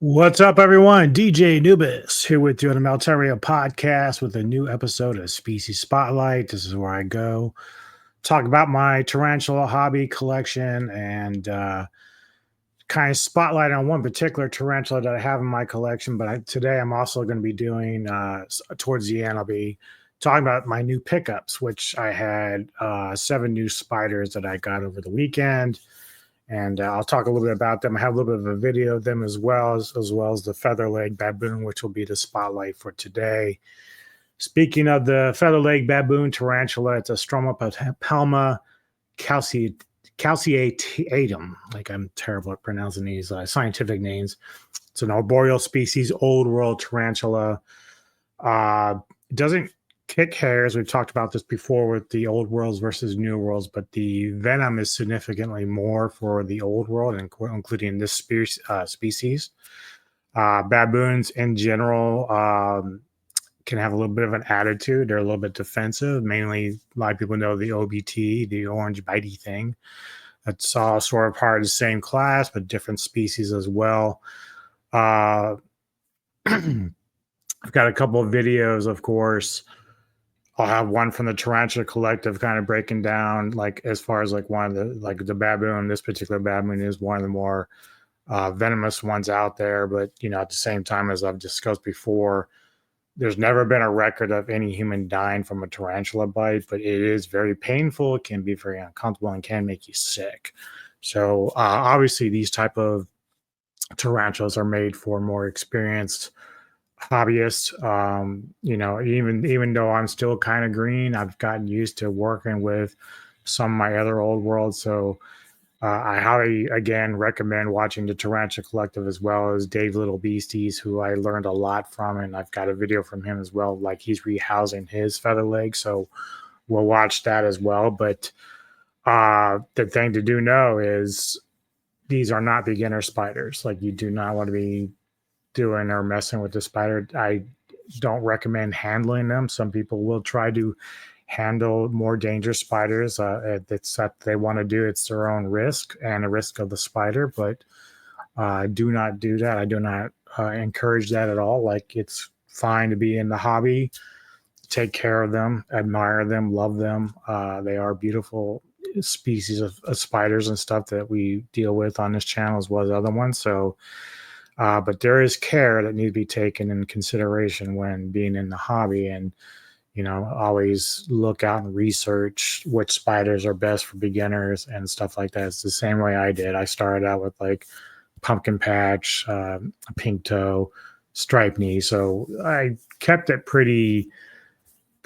What's up, everyone? DJ Nubis here with you on the Malteria podcast with a new episode of Species Spotlight. This is where I go talk about my tarantula hobby collection and kind of spotlight on one particular tarantula that I have in my collection. But today I'm also going to be doing, towards the end, I'll be talking about my new pickups, which I had 7 new spiders that I got over the weekend. And I'll talk a little bit about them. I have a little bit of a video of them as well as the feather leg baboon, which will be the spotlight for today. Speaking of the feather leg baboon tarantula, it's a Stromatopelma Calceatum. Like, I'm terrible at pronouncing these scientific names. It's an arboreal species, old world tarantula. It doesn't kick hairs. We've talked about this before with the old worlds versus new worlds, but the venom is significantly more for the old world, including this species. Baboons in general can have a little bit of an attitude. They're a little bit defensive. Mainly, a lot of people know the OBT, the orange bitey thing. That's all sort of part of the same class, but different species as well. I've got a couple of videos, of course. I'll have one from the Tarantula Collective kind of breaking down, like, as far as like one of the, like, the baboon. This particular baboon is one of the more venomous ones out there. But, you know, at the same time, as I've discussed before, there's never been a record of any human dying from a tarantula bite, but it is very painful. It can be very uncomfortable and can make you sick. So obviously these type of tarantulas are made for more experienced hobbyist. You know, even though I'm still kind of green, I've gotten used to working with some of my other old worlds. So I highly, again, recommend watching the Tarantula Collective, as well as Dave Little Beasties, who I learned a lot from, and I've got a video from him as well. Like, he's rehousing his feather leg, so we'll watch that as well. But the thing to do know is these are not beginner spiders. Like, you do not want to be doing or messing with the spider. I don't recommend handling them. Some people will try to handle more dangerous spiders. It's that they want to do. It's their own risk and a risk of the spider, but do not do that. I do not encourage that at all. Like, it's fine to be in the hobby, take care of them, admire them, love them. They are beautiful species of spiders and stuff that we deal with on this channel, as well as other ones. So but there is care that needs to be taken in consideration when being in the hobby. And, you know, always look out and research which spiders are best for beginners and stuff like that. It's the same way I did. I started out with like pumpkin patch, pink toe, stripe knee. So I kept it pretty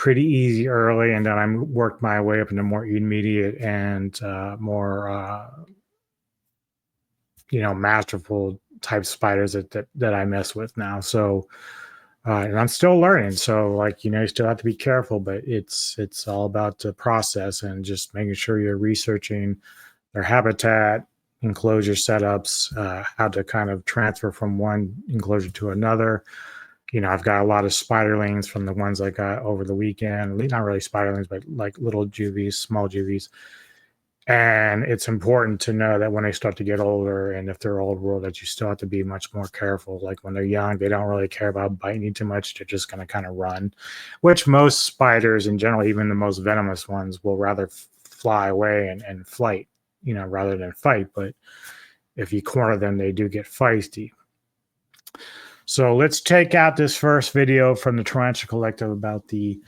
easy early, and then I worked my way up into more intermediate and more you know, masterful type spiders that I mess with now. So and I'm still learning. So, like, you know, you still have to be careful, but it's all about the process and just making sure you're researching their habitat, enclosure setups, how to kind of transfer from one enclosure to another. I've got a lot of spiderlings from the ones I got over the weekend. Not really spiderlings, but like little juvies, small juvies. And it's important to know that when they start to get older, and if they're old world, that you still have to be much more careful. Like when they're young, they don't really care about biting you too much. They're just going to kind of run, which most spiders in general, even the most venomous ones, will rather fly away and flight, rather than fight. But if you corner them, they do get feisty. So let's take out this first video from the Tarantula Collective about the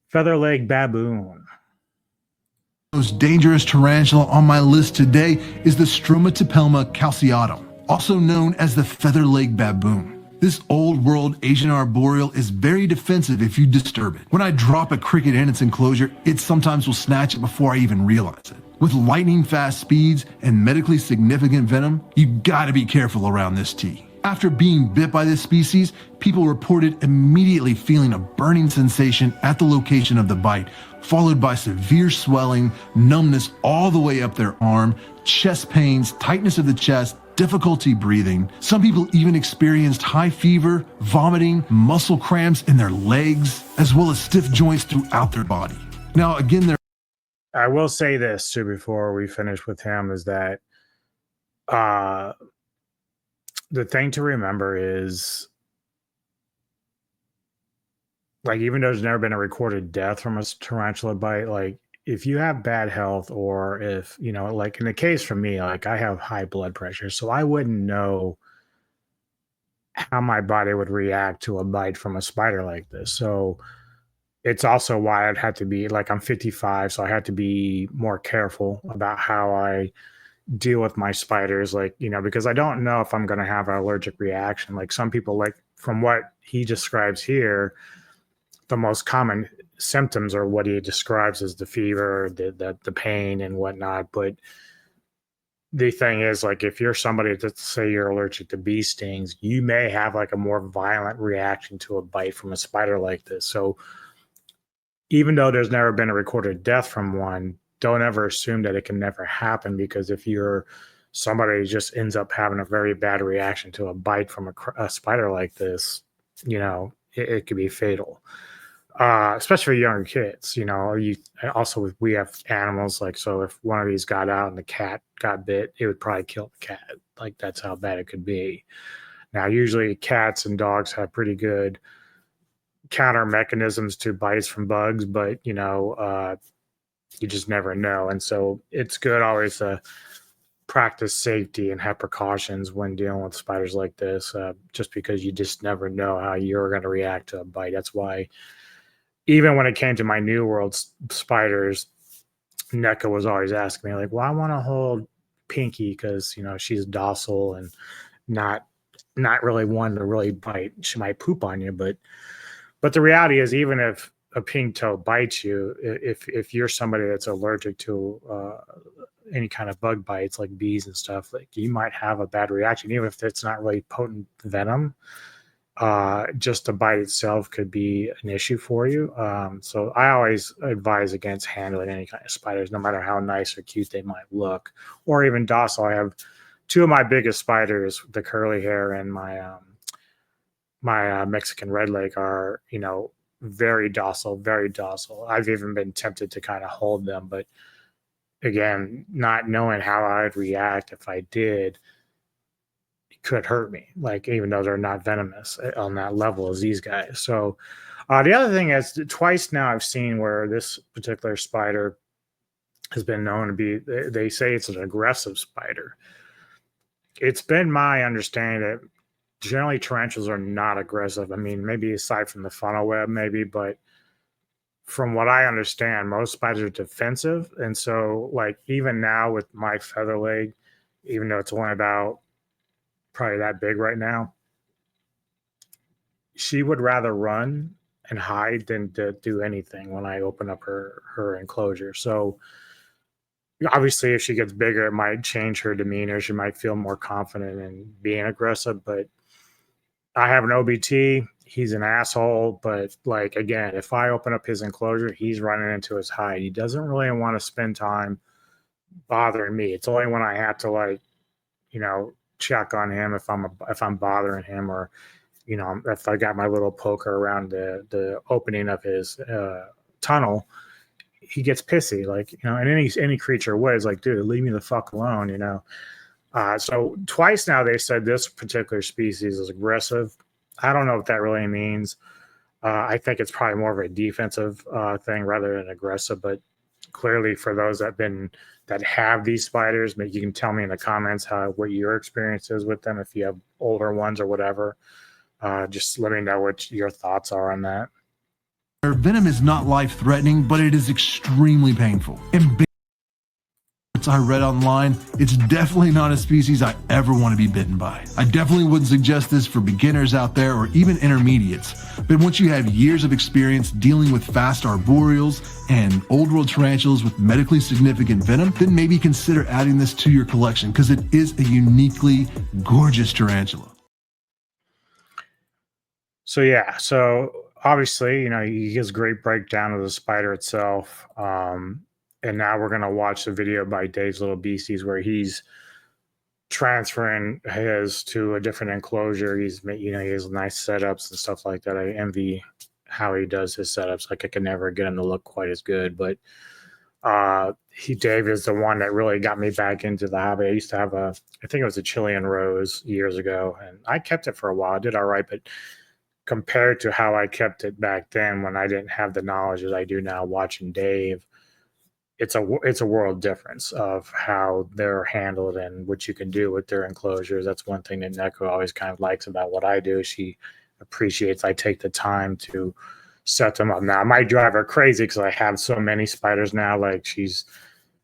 feather-legged baboon. Most dangerous tarantula on my list today is the Stromatopelma Calceatum, also known as the feather-legged baboon. This old-world Asian arboreal is very defensive if you disturb it. When I drop a cricket in its enclosure, it sometimes will snatch it before I even realize it. With lightning-fast speeds and medically significant venom, you gotta be careful around this T. After being bit by this species, people reported immediately feeling a burning sensation at the location of the bite, followed by severe swelling, numbness all the way up their arm, chest pains, tightness of the chest, difficulty breathing. Some people even experienced high fever, vomiting, muscle cramps in their legs, as well as stiff joints throughout their body. Now, again, I will say this too before we finish with him is that the thing to remember is, like, even though there's never been a recorded death from a tarantula bite, like if you have bad health, or if, like in the case for me, like I have high blood pressure, so I wouldn't know how my body would react to a bite from a spider like this. So it's also why I'd have to be like, I'm 55, so I had to be more careful about how I deal with my spiders, like, because I don't know if I'm going to have an allergic reaction. Like some people, like from what he describes here, the most common symptoms are what he describes as the fever, the pain and whatnot. But the thing is, like, if you're somebody that say you're allergic to bee stings, you may have like a more violent reaction to a bite from a spider like this. So even though there's never been a recorded death from one, don't ever assume that it can never happen, because if you're somebody who just ends up having a very bad reaction to a bite from a spider like this, it could be fatal. Especially for younger kids, we have animals, like, so if one of these got out and the cat got bit, it would probably kill the cat. Like that's how bad it could be. Now, usually cats and dogs have pretty good counter mechanisms to bites from bugs, but you just never know. And so it's good always to practice safety and have precautions when dealing with spiders like this, just because you just never know how you're going to react to a bite. That's why even when it came to my New World spiders, NECA was always asking me, like, well, I want to hold Pinky because, she's docile and not really one to really bite. She might poop on you, but the reality is, even if a pink toe bites you, if you're somebody that's allergic to any kind of bug bites like bees and stuff, like you might have a bad reaction, even if it's not really potent venom. Just the bite itself could be an issue for you. So I always advise against handling any kind of spiders, no matter how nice or cute they might look, or even docile. I have two of my biggest spiders, the curly hair and my Mexican redleg, are, very docile, very docile. I've even been tempted to kind of hold them, but again, not knowing how I'd react if I did, it could hurt me. Like, even though they're not venomous on that level as these guys. So the other thing is, twice now I've seen where this particular spider has been known to be, they say it's an aggressive spider. It's been my understanding that generally tarantulas are not aggressive. I mean, maybe aside from the funnel web, maybe, but from what I understand, most spiders are defensive. And so, like, even now with my feather leg, even though it's only about probably that big right now, she would rather run and hide than to do anything when I open up her enclosure. So obviously, if she gets bigger, it might change her demeanor. She might feel more confident in being aggressive. But I have an OBT. He's an asshole. But, like, again, if I open up his enclosure, he's running into his hide. He doesn't really want to spend time bothering me. It's only when I have to, like, check on him if I'm bothering him, or you know, if I got my little poker around the opening of his tunnel, he gets pissy, like, you know, and any creature would. It's like, dude, leave me the fuck alone, you know. So twice now they said this particular species is aggressive. I don't know what that really means. I think it's probably more of a defensive thing rather than aggressive. But clearly, for those that have these spiders, maybe you can tell me in the comments what your experience is with them. If you have older ones or whatever, just let me know what your thoughts are on that. Their venom is not life-threatening, but it is extremely painful. And I read online, it's definitely not a species I ever want to be bitten by. I definitely wouldn't suggest this for beginners out there or even intermediates, but once you have years of experience dealing with fast arboreals and old world tarantulas with medically significant venom, then maybe consider adding this to your collection because it is a uniquely gorgeous tarantula. So yeah, so obviously, you know, he gives a great breakdown of the spider itself. And now we're going to watch the video by Dave's Little Beasties where he's transferring his to a different enclosure. He has nice setups and stuff like that. I envy how he does his setups. Like I can never get him to look quite as good, but Dave is the one that really got me back into the hobby. I used to have I think it was a Chilean rose years ago, and I kept it for a while. I did all right, but compared to how I kept it back then when I didn't have the knowledge that I do now watching Dave, it's a world difference of how they're handled and what you can do with their enclosures. That's one thing that Neko always kind of likes about what I do. She appreciates I take the time to set them up. Now, I might drive her crazy because I have so many spiders now. But she's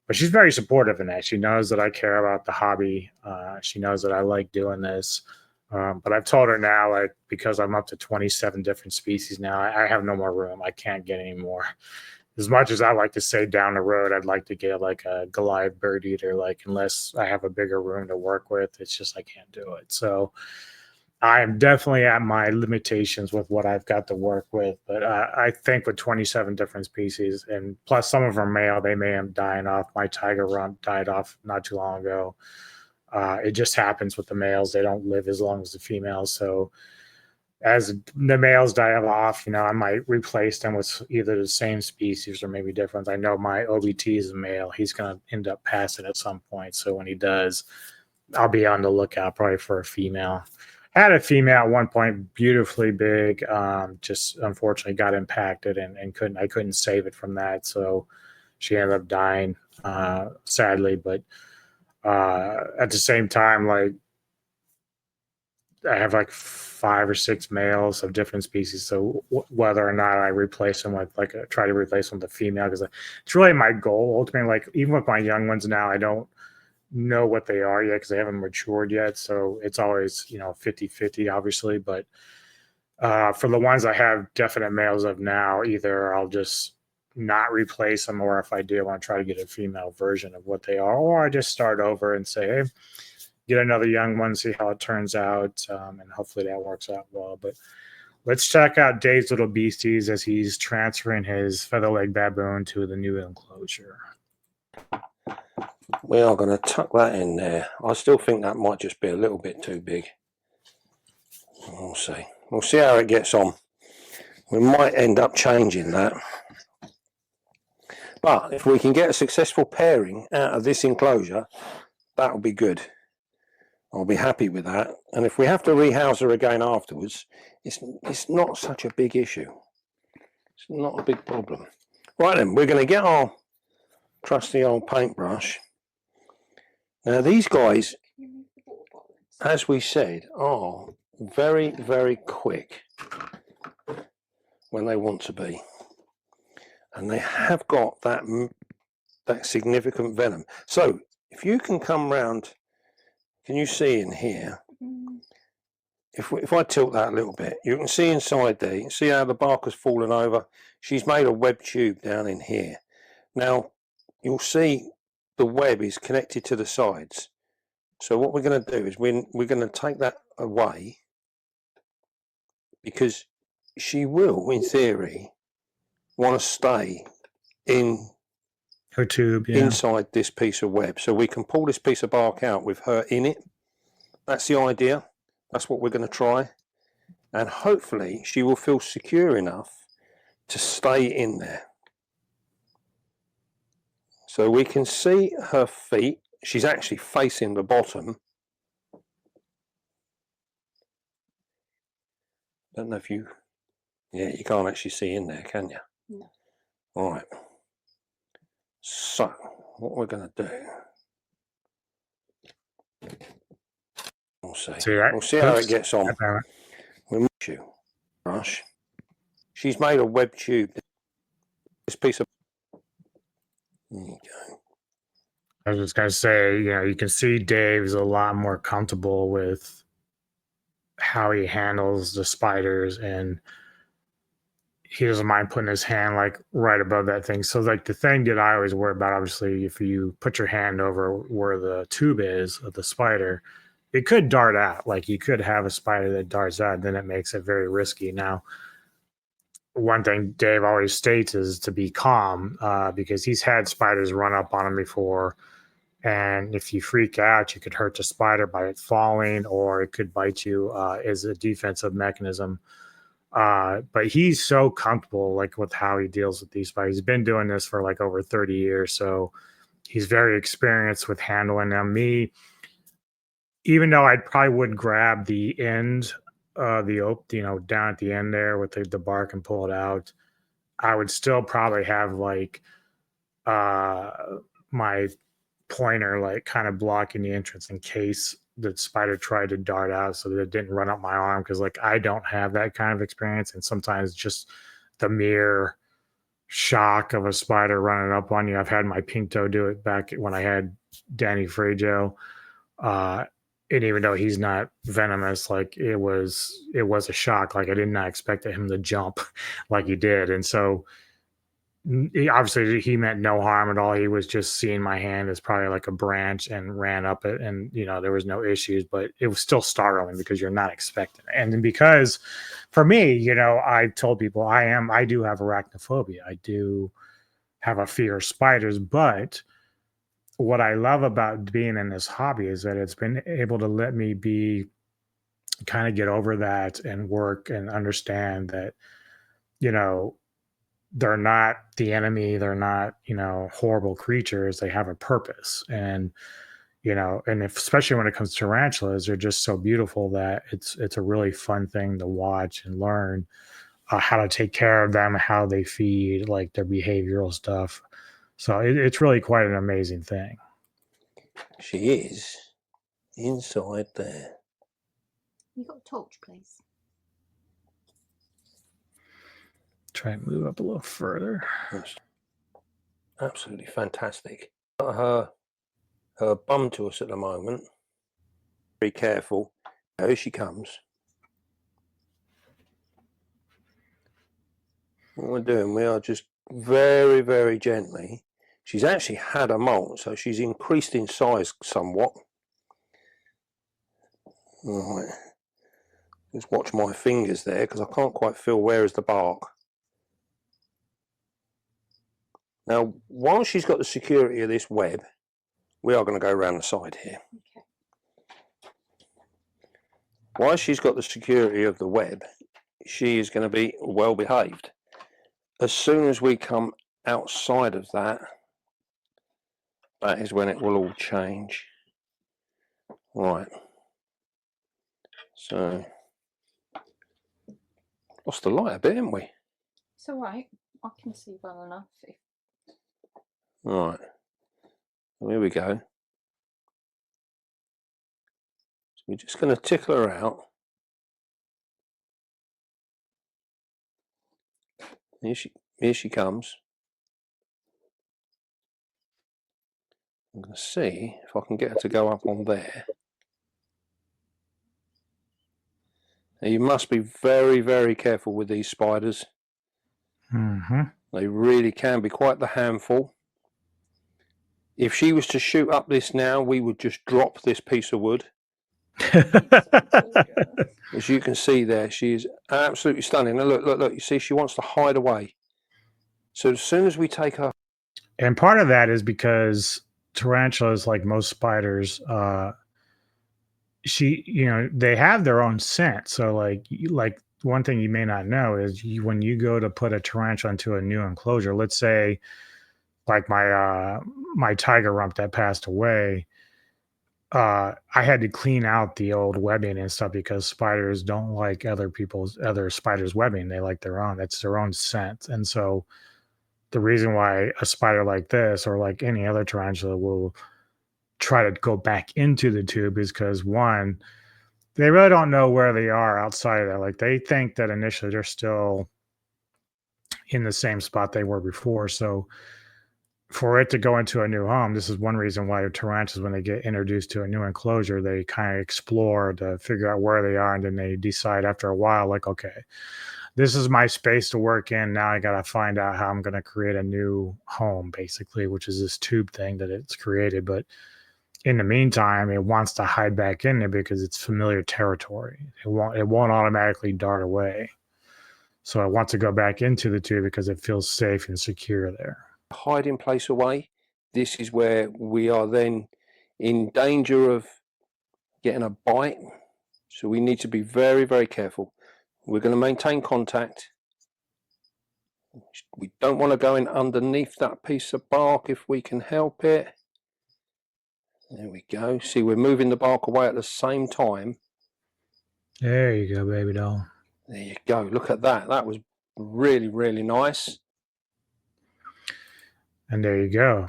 very supportive in that. She knows that I care about the hobby. She knows that I like doing this. But I've told her now, like, because I'm up to 27 different species now, I have no more room. I can't get any more. As much as I like to say down the road, I'd like to get like a Goliath bird eater, like unless I have a bigger room to work with, it's just I can't do it. So I'm definitely at my limitations with what I've got to work with. But I think with 27 different species, and plus some of them male, they may end dying off. My tiger rump died off not too long ago. It just happens with the males; they don't live as long as the females. So as the males die off, you know, I might replace them with either the same species or maybe different. I know my OBT is a male. He's going to end up passing at some point. So when he does, I'll be on the lookout probably for a female. I had a female at one point, beautifully big, just unfortunately got impacted and I couldn't save it from that. So she ended up dying, sadly. But at the same time, like, I have like 5 or 6 males of different species. So whether or not I replace them with try to replace them with a female, because it's really my goal ultimately. Like even with my young ones now, I don't know what they are yet because they haven't matured yet. So it's always, 50-50 obviously. But for the ones I have definite males of now, either I'll just not replace them, or if I do, I want to try to get a female version of what they are, or I just start over and say, hey, get another young one, see how it turns out, and hopefully that works out well. But let's check out Dave's Little Beasties as he's transferring his feather-leg baboon to the new enclosure. We are going to tuck that in there. I still think that might just be a little bit too big. We'll see. We'll see how it gets on. We might end up changing that. But if we can get a successful pairing out of this enclosure, that will be good. I'll be happy with that. And if we have to rehouse her again afterwards, it's not such a big issue. It's not a big problem. Right then, we're going to get our trusty old paintbrush. Now these guys, as we said, are very, very quick when they want to be. And they have got that significant venom. So if you can come round, can you see in here? If I tilt that a little bit, you can see inside there. You can see how the bark has fallen over. She's made a web tube down in here. Now you'll see the web is connected to the sides. So what we're going to do is we're going to take that away, because she will, in theory, want to stay in her tube, inside this piece of web. So we can pull this piece of bark out with her in it. That's the idea. That's what we're going to try. and hopefully she will feel secure enough to stay in there. So we can see her feet. She's actually facing the bottom. Don't know if you, yeah, you can't actually see in there, can you? No. All right. So what we're going to do, we'll see. We'll see how it gets on. We'll you brush. She's made a web tube. This piece of. There you go. I was just gonna say, you know, you can see Dave's a lot more comfortable with how he handles the spiders, and he doesn't mind putting his hand like right above that thing. So like the thing that I always worry about, obviously, if you put your hand over where the tube is of the spider, it could dart out. Like you could have a spider that darts out, and then it makes it very risky. Now, one thing Dave always states is to be calm, because he's had spiders run up on him before. And if you freak out, you could hurt the spider by it falling, or it could bite you as a defensive mechanism. But he's so comfortable like with how he deals with these spiders. He's been doing this for like over 30 years. So he's very experienced with handling them. Me, even though I probably would grab the end, down at the end there with the bark and pull it out, I would still probably have like my pointer like kind of blocking the entrance in case the spider tried to dart out so that it didn't run up my arm, because like I don't have that kind of experience, and sometimes just the mere shock of a spider running up on you. I've had my pink toe do it back when I had Danny Frajo, and even though he's not venomous, like it was a shock. Like I did not expect him to jump like he did, and so obviously he meant no harm at all. He was just seeing my hand as probably like a branch and ran up it, and there was no issues, but it was still startling because you're not expecting it. And then because for me, I told people I do have arachnophobia. I do have a fear of spiders, but what I love about being in this hobby is that it's been able to let me kind of get over that and work and understand that, they're not the enemy. They're not, horrible creatures. They have a purpose. And, especially when it comes to tarantulas, they're just so beautiful that it's a really fun thing to watch and learn how to take care of them, how they feed, like their behavioral stuff. So it's really quite an amazing thing. She is inside there. You got a torch, please? Try and move up a little further. That's absolutely fantastic. Got her bum to us at the moment. Be careful. Here she comes. What we're doing, we are just very, very gently. She's actually had a molt, so she's increased in size somewhat. All right. Just watch my fingers there because I can't quite feel where is the bark. Now, while she's got the security of this web, we are going to go around the side here. Okay. While she's got the security of the web, she is going to be well behaved. As soon as we come outside of that, that is when it will all change. Right. So, lost the light a bit, haven't we? It's all right. I can see well enough. Right. Here we go. So we're just going to tickle her out. Here she comes. I'm going to see if I can get her to go up on there. Now you must be very, very careful with these spiders. Mm-hmm. They really can be quite the handful. If she was to shoot up this now, we would just drop this piece of wood. As you can see there, she is absolutely stunning. Now look, you see she wants to hide away. So as soon as we take her... And part of that is because tarantulas, like most spiders, they have their own scent. So like one thing you may not know is when you go to put a tarantula into a new enclosure, let's say like my tiger rump that passed away, I had to clean out the old webbing and stuff because spiders don't like other spiders' webbing. They like their own. That's their own scent. And so the reason why a spider like this or like any other tarantula will try to go back into the tube is because one, they really don't know where they are outside of that. Like they think that initially they're still in the same spot they were before. So for it to go into a new home, this is one reason why tarantulas, when they get introduced to a new enclosure, they kind of explore to figure out where they are, and then they decide after a while, like, okay, this is my space to work in. Now I got to find out how I'm going to create a new home, basically, which is this tube thing that it's created. But in the meantime, it wants to hide back in there because it's familiar territory. It won't automatically dart away. So it wants to go back into the tube because it feels safe and secure there. Hiding place away, this is where we are then in danger of getting a bite. So we need to be very, very careful. We're going to maintain contact. We don't want to go in underneath that piece of bark if we can help it. There we go. See, we're moving the bark away at the same time. There you go, baby doll. There you go. Look at that. That was really, really nice. And there you go.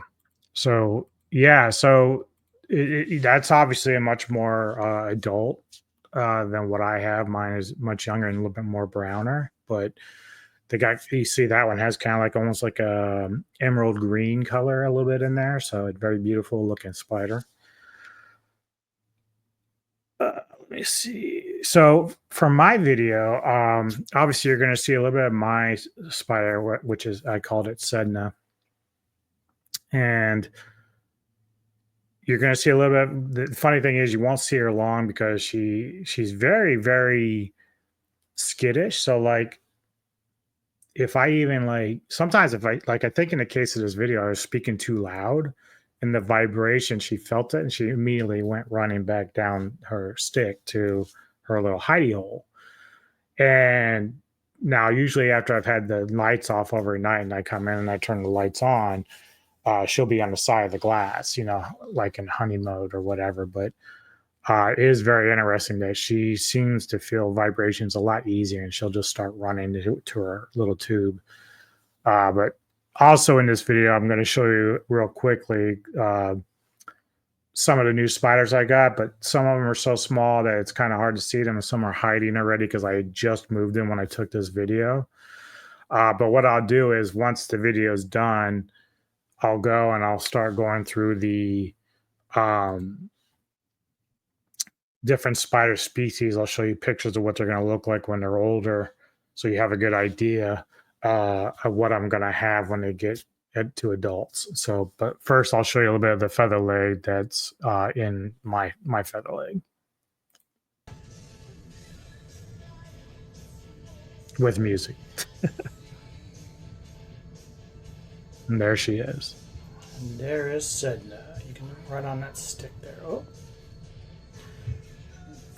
So yeah, so that's obviously a much more adult than what I have. Mine is much younger and a little bit more browner, but you see that one has kind of like almost like a emerald green color a little bit in there. So it's very beautiful looking spider. Let me see. So for my video, obviously you're going to see a little bit of my spider, which is, I called it Sedna. And you're going to see a little bit. The funny thing is you won't see her long because she's very, very skittish. So like, if I even like, sometimes if I think in the case of this video, I was speaking too loud and the vibration, she felt it and she immediately went running back down her stick to her little hidey hole. And now usually after I've had the lights off overnight and I come in and I turn the lights on, she'll be on the side of the glass, like in honey mode or whatever. But it is very interesting that she seems to feel vibrations a lot easier and she'll just start running to her little tube. But also in this video, I'm going to show you real quickly some of the new spiders I got, but some of them are so small that it's kind of hard to see them, and some are hiding already because I just moved them when I took this video. But what I'll do is once the video is done, I'll go and I'll start going through the different spider species. I'll show you pictures of what they're going to look like when they're older, so you have a good idea of what I'm going to have when they get to adults. So, but first I'll show you a little bit of the feather leg that's in my feather leg with music. And there she is. And there is Sedna. You can right on that stick there. Oh,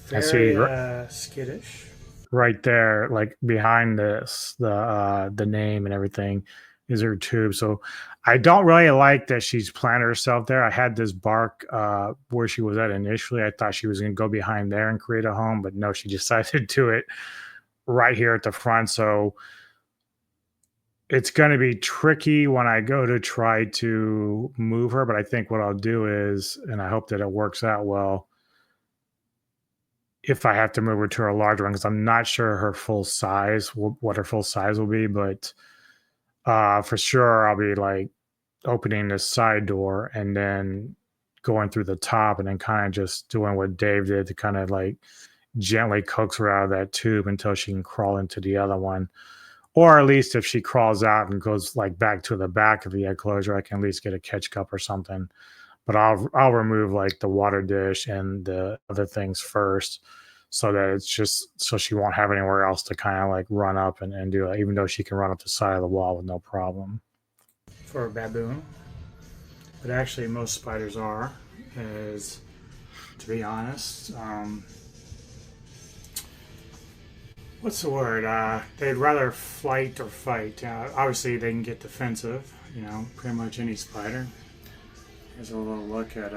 very skittish. Right there, like behind this, the name and everything is her tube. So I don't really like that she's planted herself there. I had this bark where she was at initially. I thought she was going to go behind there and create a home, but no, she decided to do it right here at the front. So it's going to be tricky when I go to try to move her, but I think what I'll do is, and I hope that it works out well, if I have to move her to a larger one, because I'm not sure her full size, what her full size will be, but for sure I'll be like opening this side door and then going through the top and then kind of just doing what Dave did to kind of like gently coax her out of that tube until she can crawl into the other one. Or at least if she crawls out and goes like back to the back of the enclosure, I can at least get a catch cup or something. But I'll remove like the water dish and the other things first, so that it's just so she won't have anywhere else to kind of like run up and do it, even though she can run up the side of the wall with no problem. For a baboon, but actually most spiders are, is, to be honest, what's the word? They'd rather flight or fight. Obviously, they can get defensive. Pretty much any spider. Here's a little look at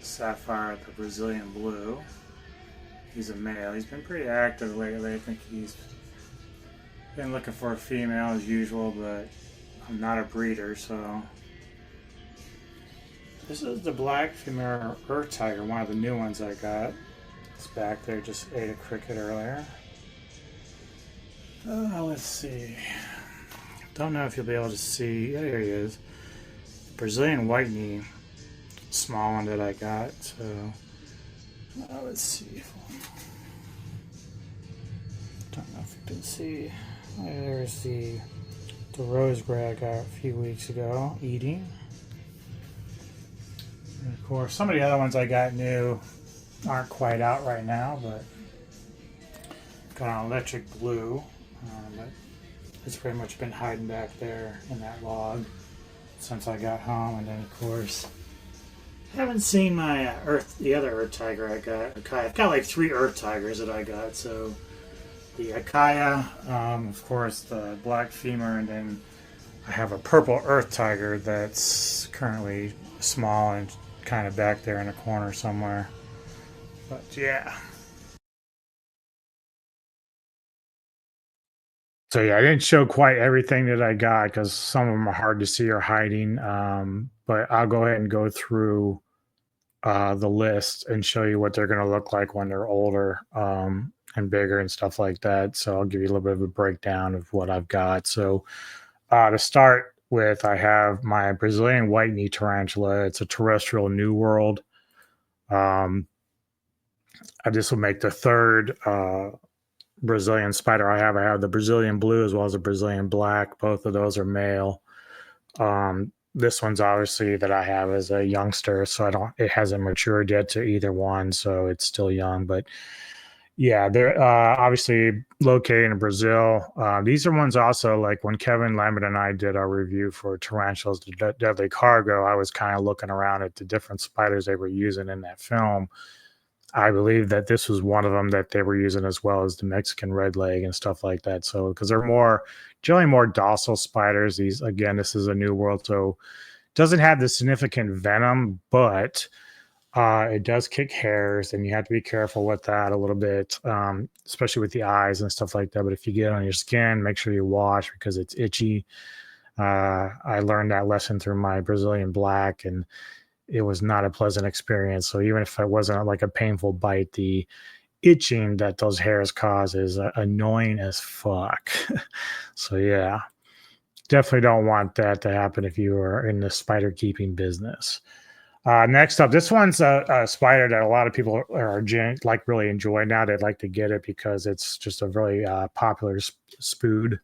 Sapphire, the Brazilian blue. He's a male. He's been pretty active lately. I think he's been looking for a female as usual, but I'm not a breeder, so. This is the black female earth tiger, one of the new ones I got. It's back there, just ate a cricket earlier. Let's see. Don't know if you'll be able to see. Yeah, here he is. Brazilian white knee. Small one that I got, so. Let's see. Don't know if you can see. There's the rose gray I got a few weeks ago, eating. And of course, some of the other ones I got new aren't quite out right now, but got an electric blue. But it's pretty much been hiding back there in that log since I got home. And then of course, I haven't seen my the other earth tiger I got. I've got like 3 earth tigers that I got. So the Akaya, of course the black femur, and then I have a purple earth tiger that's currently small and kind of back there in a corner somewhere. But yeah. So yeah, I didn't show quite everything that I got because some of them are hard to see or hiding. But I'll go ahead and go through the list and show you what they're going to look like when they're older and bigger and stuff like that. So I'll give you a little bit of a breakdown of what I've got. So to start with, I have my Brazilian white knee tarantula. It's a terrestrial New World. This will make the 3rd Brazilian spider I have. I have the Brazilian blue as well as the Brazilian black. Both of those are male. This one's obviously that I have as a youngster, so it hasn't matured yet to either one, so it's still young. But yeah, they're obviously located in Brazil. These are ones also like when Kevin Lambert and I did our review for Tarantulas, the Deadly Cargo. I was kind of looking around at the different spiders they were using in that film. I believe that this was one of them that they were using, as well as the Mexican red leg and stuff like that. So, because they're generally more docile spiders. This is a New World, so it doesn't have the significant venom, but it does kick hairs, and you have to be careful with that a little bit, especially with the eyes and stuff like that. But if you get it on your skin, make sure you wash because it's itchy. I learned that lesson through my Brazilian black, and it was not a pleasant experience. So even if it wasn't like a painful bite, the itching that those hairs cause is annoying as fuck. So yeah, definitely don't want that to happen if you are in the spider keeping business. Next up, this one's a spider that a lot of people are really enjoy now. They'd like to get it because it's just a really popular spood.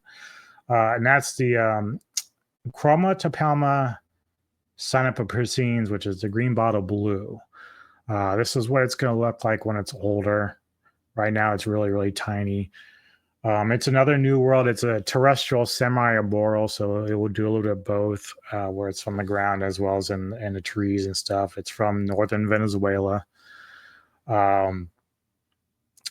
And that's the Stromatopelma Calceatum, which is the green bottle blue. This is what it's going to look like when it's older. Right now, it's really, really tiny. It's another New World. It's a terrestrial semi-arboreal, so it will do a little bit of both, where it's from the ground as well as in the trees and stuff. It's from northern Venezuela.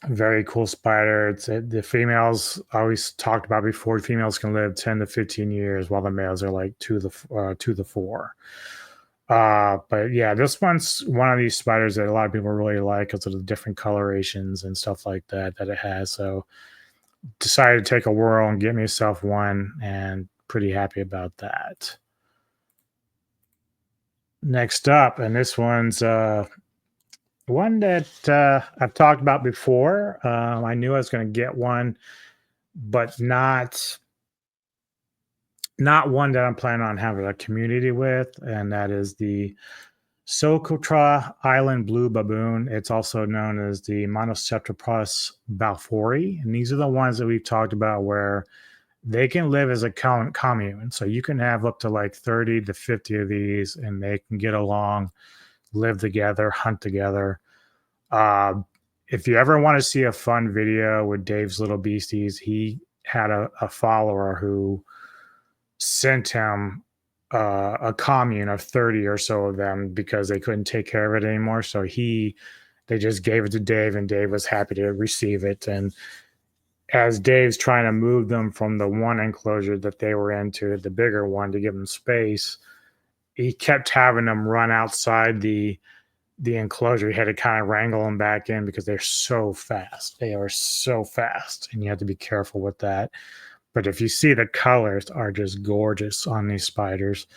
Very cool spider. The females, I always talked about before, females can live 10 to 15 years, while the males are like 2 to 4. But yeah, this one's one of these spiders that a lot of people really like because of the different colorations and stuff like that it has. So decided to take a whirl and get myself one, and pretty happy about that. Next up, and this one's one that I've talked about before. I knew I was going to get one, but not one that I'm planning on having a community with, and that is the Socotra Island Blue Baboon. It's also known as the Monoceptopus balfouri, and these are the ones that we've talked about where they can live as a commune. So you can have up to like 30 to 50 of these, and they can get along, live together, hunt together. If you ever want to see a fun video with Dave's Little Beasties, he had a follower who sent him a commune of 30 or so of them because they couldn't take care of it anymore. So they just gave it to Dave, and Dave was happy to receive it. And as Dave's trying to move them from the one enclosure that they were into the bigger one to give them space, he kept having them run outside the enclosure. He had to kind of wrangle them back in because they're so fast. They are so fast, and you have to be careful with that. But if you see, the colors are just gorgeous on these spiders.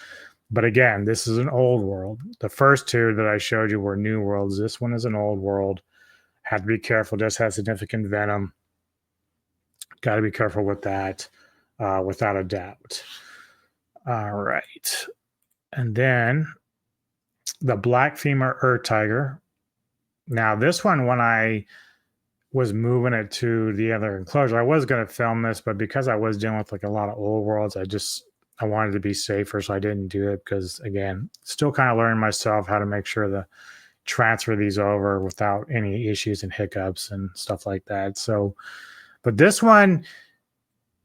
But again, this is an old world. The first two that I showed you were new worlds. This one is an old world. Have to be careful. Just has significant venom. Got to be careful with that, without a doubt. All right. And then the black femur tiger. Now, this one, when I was moving it to the other enclosure, I was going to film this, but because I was dealing with like a lot of old worlds, I wanted to be safer, so I didn't do it because, again, still kind of learning myself how to make sure to transfer these over without any issues and hiccups and stuff like that. So, but this one,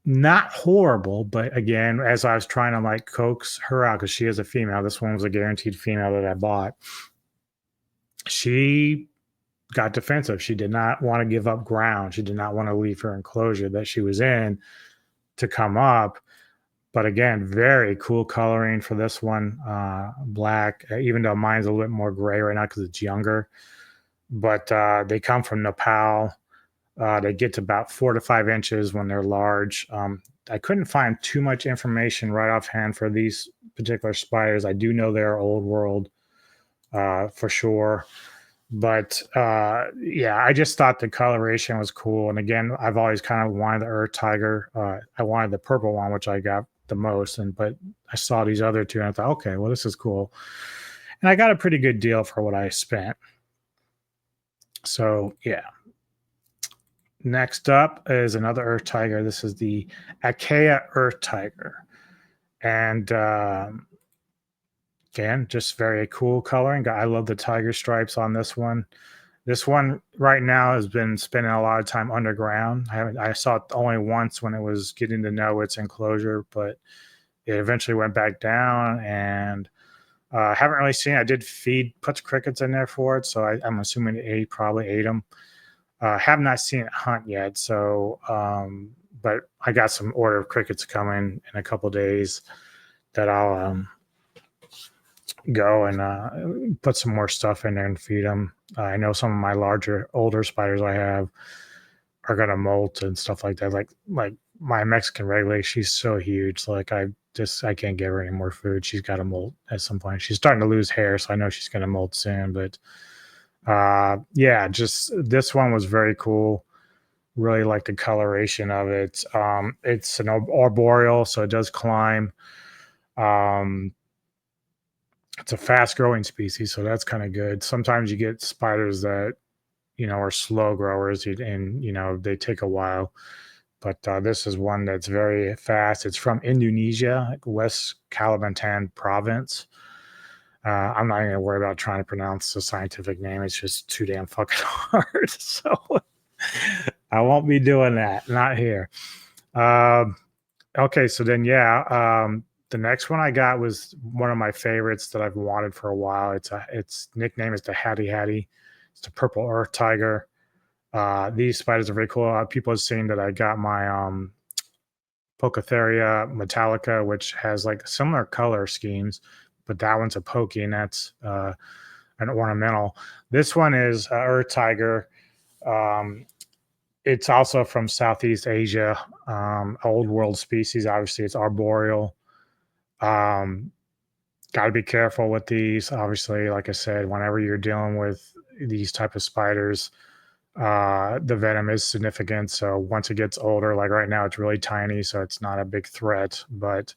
not horrible, but again, as I was trying to like coax her out, because she is a female, this one was a guaranteed female that I bought. She got defensive. She did not want to give up ground. She did not want to leave her enclosure that she was in to come up. But again, very cool coloring for this one. Black, even though mine's a little bit more gray right now because it's younger. But they come from Nepal. They get to about 4 to 5 inches when they're large. I couldn't find too much information right offhand for these particular spiders. I do know they're old world for sure. But yeah, I just thought the coloration was cool. And again, I've always kind of wanted the Earth Tiger. I wanted the purple one, which I got the most. But I saw these other two and I thought, okay, well, this is cool. And I got a pretty good deal for what I spent. So yeah. Next up is another Earth Tiger. This is the Achaea Earth Tiger. And again, just very cool coloring. I love the tiger stripes on this one. This one right now has been spending a lot of time underground. I saw it only once when it was getting to know its enclosure, but it eventually went back down, and haven't really seen it. I did put crickets in there for it, so I'm assuming it probably ate them. Have not seen it hunt yet, so but I got some order of crickets coming in a couple days that I'll go and put some more stuff in there and feed them. I know some of my older spiders I have are gonna molt and stuff like that. Like my Mexican regulate, she's so huge. Like I can't give her any more food. She's got to molt at some point. She's starting to lose hair, so I know she's gonna molt soon. But yeah, just this one was very cool. Really like the coloration of it. It's an arboreal, so it does climb. It's a fast growing species, so that's kind of good. Sometimes you get spiders that, are slow growers and, they take a while. But this is one that's very fast. It's from Indonesia, like West Kalimantan province. I'm not even going to worry about trying to pronounce the scientific name. It's just too damn fucking hard. So I won't be doing that. Not here. Okay, so then, yeah. The next one I got was one of my favorites that I've wanted for a while. Its nickname is the Hattie Hattie. It's the purple earth tiger. These spiders are very cool. People have seen that I got my Pocotheria metallica, which has like similar color schemes, but that one's a pokey, and that's an ornamental. This one is earth tiger. It's also from Southeast Asia, old world species. Obviously, it's arboreal. Got to be careful with these. Obviously, like I said, whenever you're dealing with these type of spiders, the venom is significant. So once it gets older, like right now, it's really tiny, so it's not a big threat. But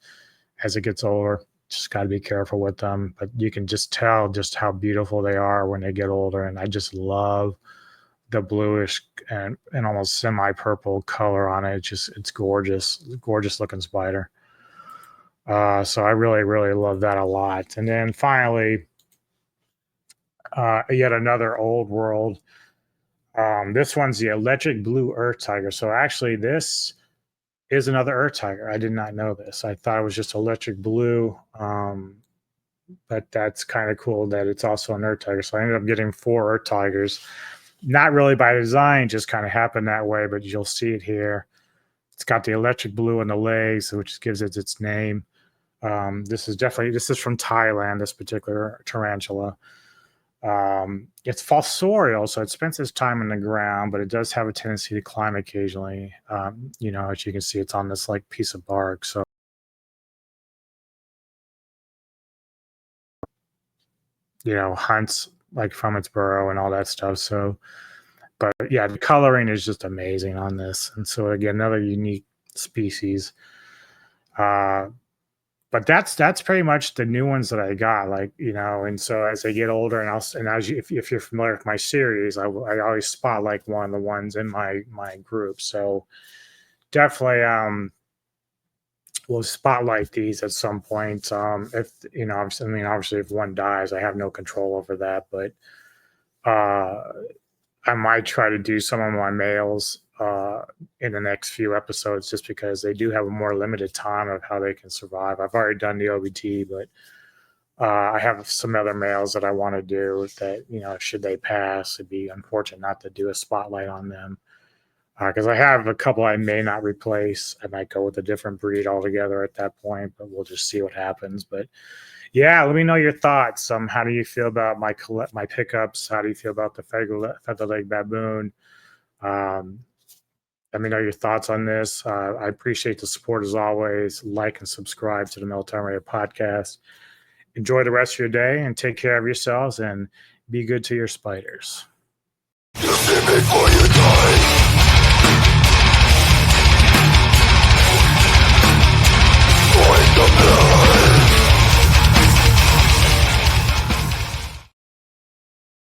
as it gets older, just got to be careful with them. But you can just tell just how beautiful they are when they get older. And I just love the bluish and almost semi-purple color on it. It's gorgeous looking spider. So I really, really love that a lot. And then finally, yet another old world. This one's the electric blue earth tiger. So actually, this is another earth tiger. I did not know this. I thought it was just electric blue. But that's kind of cool that it's also an earth tiger. So I ended up getting 4 earth tigers. not really by design, just kind of happened that way, but you'll see it here. It's got the electric blue on the legs, which gives it its name. This is from Thailand, this particular tarantula. It's fossorial, so it spends its time in the ground, but it does have a tendency to climb occasionally. As you can see, it's on this like piece of bark. So, hunts like from its burrow and all that stuff. So, but yeah, the coloring is just amazing on this. And so again, another unique species. But that's pretty much the new ones that I got, and so as they get older, if you're familiar with my series, I always spot like one of the ones in my group. So definitely we'll spotlight these at some point. Obviously if one dies, I have no control over that, but I might try to do some of my males in the next few episodes, just because they do have a more limited time of how they can survive. I've already done the OBT, but I have some other males that I want to do that, should they pass, it'd be unfortunate not to do a spotlight on them. Because I have a couple I may not replace. I might go with a different breed altogether at that point, but we'll just see what happens. But yeah, let me know your thoughts. How do you feel about my pickups? How do you feel about the feather-leg baboon? Let me know your thoughts on this. I appreciate the support as always. Like and subscribe to the Military Radio Podcast. Enjoy the rest of your day and take care of yourselves and be good to your spiders. You see before you die.